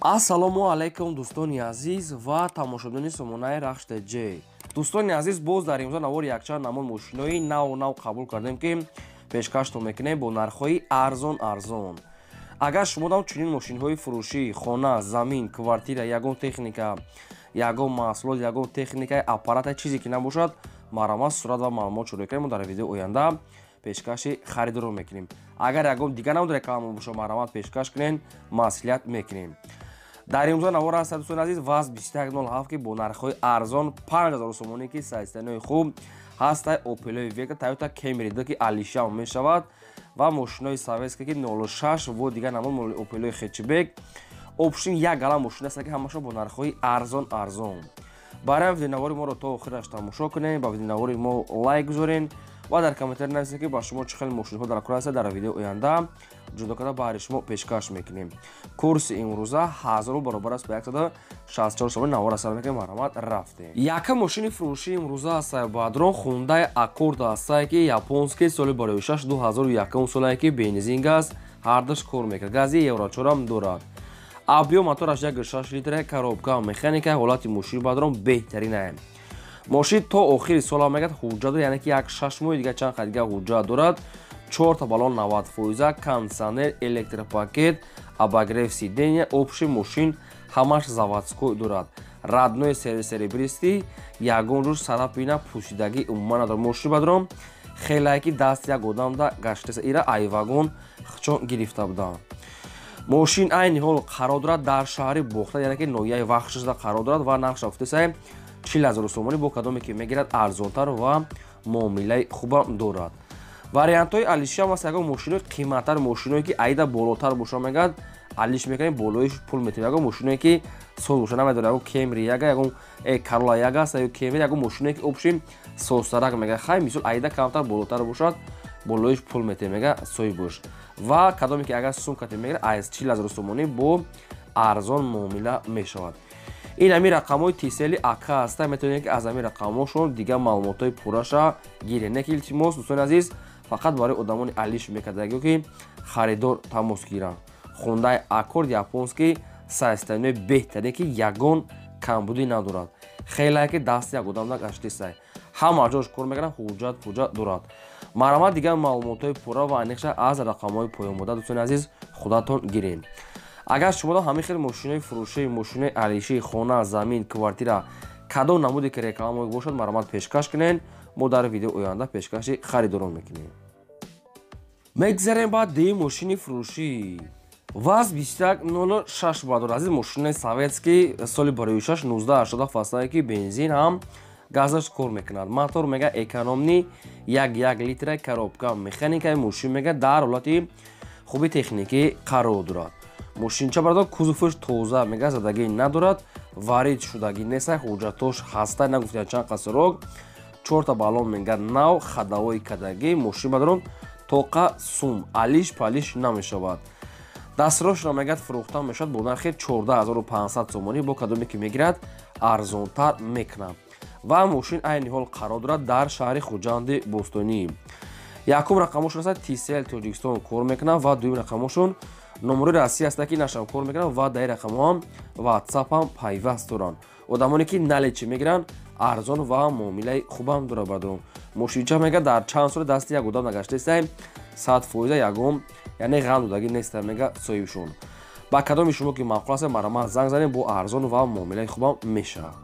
Ассалому алайкум дӯстони азиз ва тамошобинони сомонаи Рахш J. Дӯстони азиз, боз дар имрӯза навори якчанд намуд мошинои нав қабул кардем ки пешкаштон мекунем бо нархҳои арзон. Агар шумо дам чунин мошинҳои фурӯшӣ, хона, замин, квартира, ягон техника, ягон маҳсулот, ягон техникаи аппарата чизе ки набошад, марҳамат сурат ва маълумот шуро кунем. Дар видеои оянда пешкаши харидорро мекунем. Агар ягон дигар намуд реклама боша, марҳамат пешкаш кунем, маслиҳат мекунем. Дар имрӯза навор ҳастад дӯстони азиз, ВАЗ 2107 ки бо нархҳои арзон 5000 сомонӣ ки сайзтанои хуб ҳастай Opel Vectra, Toyota Camry ки алишам мешавад ва мошинои советска ки 06 во дигар намуд Opel Hatchback. Опшин як галам мошина аст ки ҳамаша бо нархҳои арзон. Барои видеонавори моро то охираш тамошо кунем, ба видеонавори мо лайк гузорен ва дар комментар нависед ки ба шумо чӣ хел мошинҳо дар кор аст. Дар видеои оянда ҷудо карда баҳри шумо пешкаш мекунем. Курси имрӯза 1000 баробар аст ба 164 сомон. Навор асар мекунем, марҳамат, рафтем. Яка мошини фурӯшии имрӯза астае баъдрон Hyundai Accord астае ки японский соли барои 6 2001 солае ки бензин аст, ҳардаш кор мекард, гази евро 4 ам дорад. Объем мотораш 1.6 литр, коробка механика, ҳолати мошини баъдрон беҳтарин аст. Мошин то охири сол мегӯяд ҳуҷҷат дорад, яъне ки як 6 моҳи дига чанд хат дига ҳуҷҷат дорад. 4 та баллон 90%, кондитсионер, электропакет, обогрев сидения, опши мошин ҳамаш заводской дорад. Радной серебристи, ягон ҷур сарапина пӯсидагӣ умуман надорад. Мошини баъдрон хелае ки даст як одамда гаштеса, ира айвагон хчон гирифта буданд. Мошин айни ҳол қарор дорад дар шаҳри Бохта, яъне ки ноҳияи Вахшида қарор дорад ва нақша гуфтасе 40000 сомонӣ бо кадоме ки мегирад арзонтар ва муомилаи хубам дорад. Вариантҳои алишам аст, ягон мошинои қиматтар, мошиное ки айда болотар боша мегӯяд алиш мекунем, болоиш пул метавем. Ягон мошиное ки соз боша намедорад, ягон Camry яга, ягон Corolla яга аст, ё Camry, ягон мошиное ки опши созтарак мегӯяд. Хай мисол айда камтар болотар бошад, болоиш пул метавем, мега сои бош. Ва кадоме ки агар сумкате мегирад аз 40000 сомонӣ бо арзон муомила мешавад. Ин ҳамин рақамҳои тисели ака аста, метавонед ки аз ҳамин рақамҳошон дигар маълумотҳои пурраша гиред. Не ки илтимос дӯстони азиз, фақат барои одамони алиш мекардагиё ки харидор тамос гиранд. Hyundai Accord японский сайзтанои беҳтарин ки ягон камбудӣ надорад. Хелае ки дасти як одамда гаштисай. Ҳама ҷош кор мекунад, ҳуҷҷат дорад. Марҳамат, дигар маълумотҳои пурра ва айниқша аз рақамҳои поёнбода дӯстони азиз худатон гиред. Агар шумо дам ҳамин хел мошинои фурӯшӣ, мошинои алишӣ, хона, замин, квартира, кадом намуде ки реклама бошад, марҳамат пешкаш кунед. Мо дар видеои оянда пешкаши харидорон мекунем. Мегзарем ба деми мошини фурӯшӣ. ВАЗ 2106 баъдор азиз, мошинаи советский соли барои 6 1980 фаслае ки бензин ҳам газаш кор мекунад. Мотор мега экономни 1 литр, коробка механикаи мошин мега дар ҳолати хуби техникӣ қарор дорад. Мошинча бардор кузуфаш тоза мега, задагӣ надорад, варид шудагӣ нест, ҳуҷҷатош ҳаста, нагуфтем чанд қасрок. 4 та баллон мега нав, хадавои кадагӣ. Мошин баъдрон тоқа сум, алиш палиш намешавад. Дастрошро мегӯяд фурӯхта мешавад бо нархи 14500 сомонӣ бо кадоме ки мегирад арзонтар мекунад. Ва мошин айни ҳол қарор дорад дар шаҳри Хуҷанди Бостонӣ. Якум рақамошон аст TCL Тоҷикистон кор мекунад ва дуюм рақамошон номери Россия аст ки нашам кор мекунад ва дар рақамҳо ҳам WhatsApp ҳам пайваст доранд. Одамоне ки наличи мегиранд арзон ва муомилаи хубам дорад. Баъдон мошинча мега дар чанд соли дасти як одам нагаштаистай 100% ягон, яъне ғам додагӣ неста, мега соҳибшон. Ба кадоми шумо ки маъқул аст, марҳамат занг занед, бо арзон ва муомилаи хубам мешавад.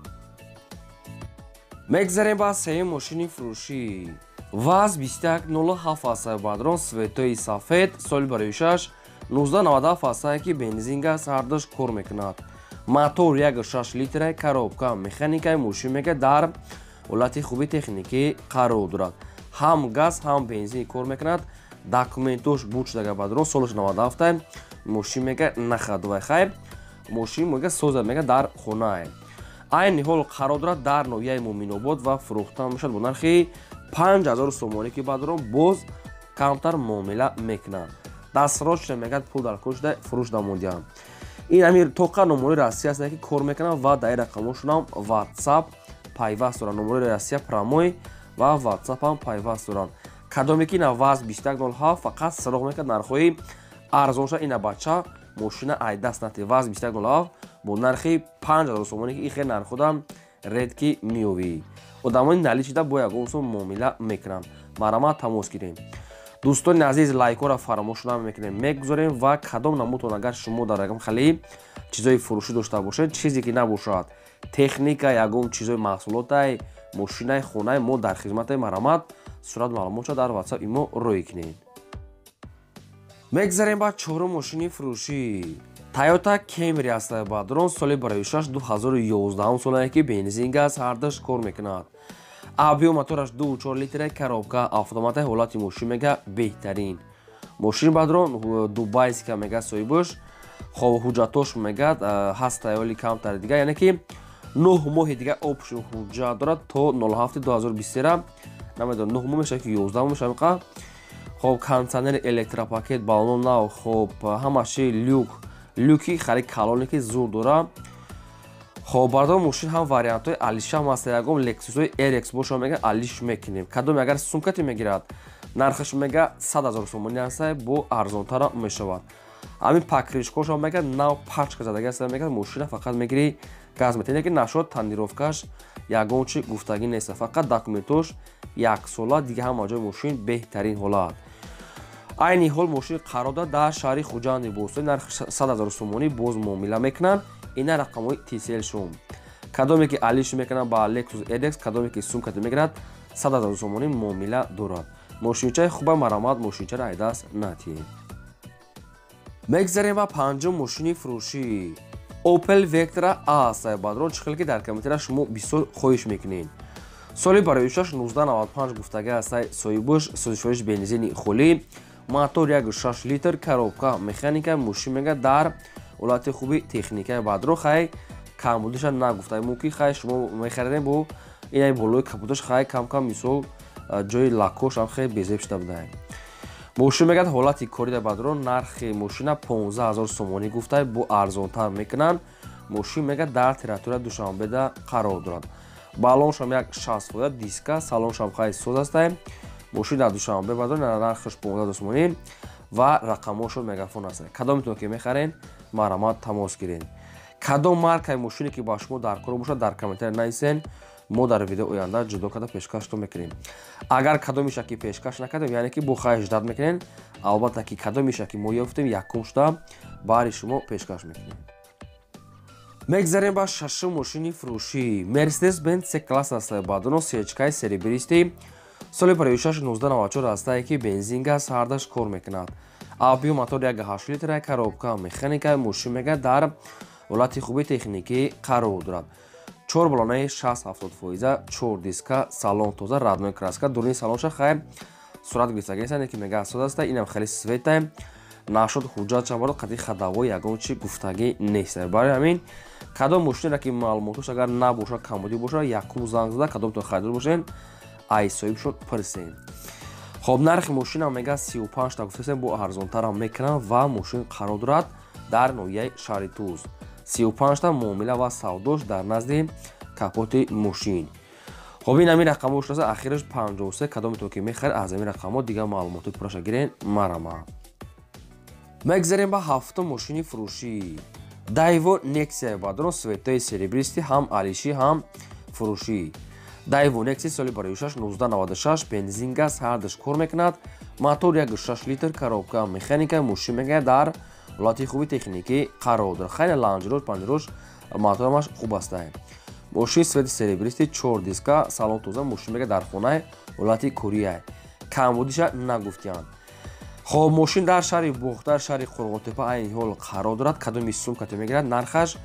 Мегзарем ба сеюм мошини фурӯшӣ. ВАЗ 2107 астае баъдрон светои сафед соли барои 6 1997 астае ки бензин газ ҳардаш кор мекунад. Мотор 1.6 литр, коробка механикаи мошин мега дар ҳолати хуби техникӣ қарор дорад. Ҳам газ, ҳам бензин кор мекунад. Документош буд шудага баъдрон солаш 97 мошин мега нахадвай. Хайр, мошин мега соза мега дар хонае. Айни ҳол қарор дорад дар ноҳияи Муъминобод ва фурӯхта мешавад бо нархи 5000 сомонӣ ки баъдрон боз камтар муомила мекунад. Дастсрочно мегӯяд пул дар кор шуда фурӯш намондиам. Ин ҳамин тоқа номери Россия аст ки кор мекунад ва дар рақамошон ҳам WhatsApp пайваст доранд. Номери Россия прамой ва WhatsApp ҳам пайваст доранд. Кадоме ки ина ВАЗ 2107 фақат сароғ мекард нархҳои арзонша ина бача мошина айдаст нати ваз 21 доллар бо нархи 5000 сомоне ки ин хеле нархудам ред ки миёвӣ одамони наличида бо ягон сом муомила мекунанд. Марамат тамос гирем. дӯстони азиз, лайкҳоро фаромӯш намекунем, мегузорем ва кадом намудтон агар шумо дар ягон халӣ чизои фурӯшӣ дошта бошед, чизе ки набошад техника, ягон чизои маҳсулотай, мошинаи хонаи мо дар хизмати марамат, сурат маълумотро дар WhatsApp имо рӯй кунед. мегзарем ба чорум мошини фурӯшӣ. Toyota Camry аст бадрон соли барои 2011 солае ки бензин газ ҳардаш кор мекунад. Объем мотораш 2.4 литр, коробка автомати ҳолати мошин мега беҳтарин. Мошин бадрон дубайска мега соҳибуш, хоб ҳуҷҷатош мега ҳаст айоли камтар дига, яъне ки 9 моҳи дига опшн ҳуҷҷат дорад то 07/2023, намедонам 9 моҳ мешавад ки 11 моҳ мешавад ка. хоб кондитсионер, электропакет, балон нав, хоб ҳамаши люки харид калоне ки зур дора. хоб бардор мошин ҳам вариантҳои алиш ҳам аст, ягон лексусҳои RX боша мега алиш мекунем. Кадом агар сумкати мегирад, нархаш мега 100,000 сомони аст, бо арзонтара мешавад. Ҳамин покришкоша мега нав пачка задаги аст, мега мошина фақат мегири газ метавонӣ ки нашод танировкаш ягон чи гуфтагӣ нест, фақат документош 1 сола, дига ҳама ҷои мошин беҳтарин ҳолат. айни ҳол мошин қарор дорад дар шаҳри Хуҷанди Бостон, нархи 100,000 сомонӣ боз муомила мекунанд. Ина рақамҳои TCL шум. Кадоме ки алиш мекунанд ба Lexus RX, кадоме ки сумкати мегирад 100,000 сомонӣ муомила дорад. мошинчаи хуба марамат, мошинчаро айдаст натиед. мегзарем ба панҷум мошини фурӯшӣ. Opel Vectra A аст бадрон, чӣ хеле ки дар комментариҳо шумо бисёр хоҳиш мекунед. соли барои 1995 гуфтага аст, соҳибуш сӯзишвориш бензини холӣ, мотор 1.6 литр, коробка механика, мошин мега дар ҳолати хуби техникаи бадрон. хай камбудиша нагуфта мумкин хай шумо мехаридем бо инаи болои капоташ хай кам мисол ҷои лакош ҳам хеле безеб шуда будааем. мошин мегад ҳолати корида бадрон, нархи мошина 15,000 сомонӣ гуфта бо арзонтар мекунанд. мошин мега дар территорияи Душанбеда қарор дорад. балоншам 60%, диска, салоншам хай соз аст. мошин дар Душанбе бадрон, нархаш 15,000 сомонӣ ва рақамошо мегафон аст. кадомитон ки мехарен, марамат тамос гиред. кадом маркаи мошине ки ба шумо дар кор бошад, дар комментари нависен, мо дар видео оянда ҷудо карда пешкаштон мекунем. агар кадомиша ки пешкаш накардем, яъне ки бо хай ждат мекунем, албатта ки кадомиша ки мо ёфтем якум шуда баъри шумо пешкаш мекунем. мегзарем ба шашум мошини фурӯшӣ. Mercedes-Benz C-класс аст бадрон, сечкаи серебристи, соли барои 1994 аст ки бензин газ ҳардаш кор мекунад. объем мотор 1.8 литр, коробка механика, мошин мега дар ҳолати хуби техникӣ қарор дорад. 4 балонаи 60-70%, 4 диска, салон тоза, радной краска, дурни салонша хай сурат гирифтагӣ нест, ки мега асод аст, инам хеле света, нашуд ҳуҷҷат шаварад, қати хадаво ягон чи гуфтагӣ нест. барои ҳамин кадом мошинеро ки маълумотош агар набошад, камбудӣ бошад, якум занг зада кадомтон харидор бошен, ай соҳибшон пирсен. хоб нархи мошина мега 35 та гуфтасем, бо арзонтарам мекунанд ва мошин қарор дорад дар ноҳияи шаҳри Туз. 35 та муомила ва савдош дар назди капоти мошин. хоб ин ҳамин рақамҳо шуда ахираш 53, кадомитон ки мехаред аз ҳамин рақамҳо дига маълумоти пурраша гирен, марамат. мегзарем ба ҳафтум мошини фурӯшӣ. Daewoo Nexia бадрон, светои серебристи, ҳам алишӣ, ҳам фурӯшӣ. Daewoo Nexia соли барои 1996, бензин газ ҳардаш кор мекунад, мотор 1.6 литр, коробка механика, мошин мега дар ҳолати хуби техникӣ қарор дорад. хайне ланҷрош, панҷрош моторамаш хуб аст. мошин свети серебристи, 4 диска, салон тоза, мошин мега дар хонаи ҳолати курия. камбудиша нагуфтиянд. хоб мошин дар шаҳри бохтар, шаҳри Қурғонтепа айни ҳол қарор дорад. кадоми сумкати мегирад, нархаш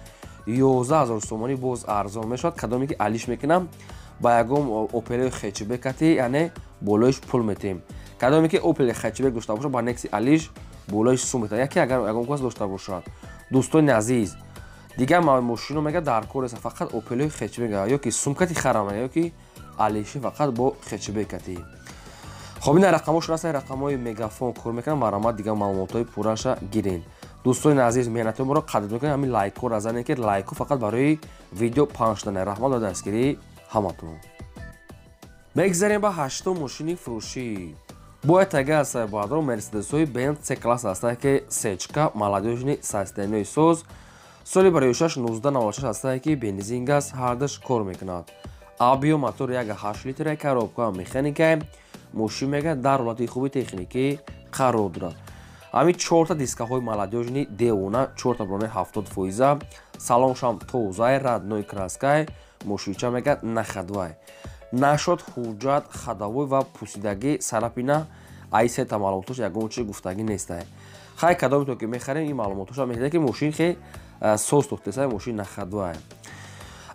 11,000 сомонӣ боз арзон мешавад. кадоме ки алиш мекунам ба ягон Opel хечбекати, яъне болоиш пул метем. кадоме ки Opel хечбек дошта бошад, ба Nexia алиш болоиш сум метавад. яке агар ягон кас дошта бошад. дӯстони азиз, дига мошино мега дар кор аст, фақат Opel хечбек ё ки сумкати харам ё ки алиши фақат бо хечбекати. хоб ина рақамҳо шуда аст, рақамҳои мегафон кор мекунанд, марамат дига маълумотҳои пурраша гирен. дӯстони азиз, меҳнати моро қадр мекунед, ҳамин лайкҳоро занед ки лайкҳо фақат барои видео паҳн шудан. раҳмат ба дастгирии ҳаматон. мегзарем ба ҳаштум мошини фурӯшӣ. Бояд тага аз боядро Мерседесои Benz C-класс ҳастае ки сечка молодёжни системаи соз соли барои 6-1996 ҳастае ки бензин газ ҳардаш кор мекунад. Абио мотор 1.8 литра коробка механика мошин мега дар ҳолати хуби техникӣ қарор дорад. Ҳамин 4 дискаҳои молодёжни девона 4 броне 70%, салоншам тоза радной краскай, мошинча мега находвай. Нашод ҳуҷҷат хадовой ва пусидагӣ сарапина айсета маълумотош ягон чиз гуфтагӣ нестае. Хай кадометон ки мехарем ин маълумотоша меҳтаҷ ки мошин хе соз тухтесай мошин находвай.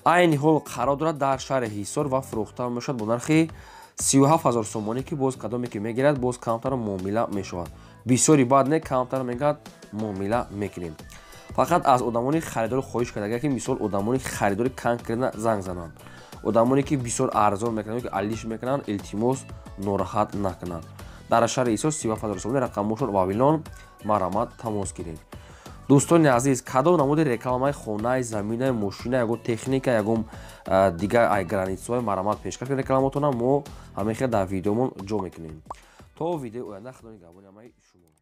Айни ҳол қарор дорад дар шаҳри Ҳисор ва фурӯхта мешавад бо нархи 37000 сомонӣ ки боз кадоме ки мегирад боз камтар муомила мешавад. Бисёри баъд не камтар мегӯяд муомила мекунем. Фақат аз одамони харидор хоҳиш кардага ки мисол одамони харидори конкретна занг зананд. Одамоне ки бисёр арзон мекунанд ки алиш мекунанд илтимос нороҳат накунанд. Дар шаҳри Ҳисор 37000 сомонӣ рақамошон Вавилон марамат тамос гиред. Дӯстони азиз, кадом намуди рекламаи хонаи заминаи мошина ягон техника ягон дигар ай границаҳои марамат пешкаш рекламатона мо ҳамеха дар видеомон ҷо мекунем. То видеои оянда худои нигҳбони ҳамаи шумо.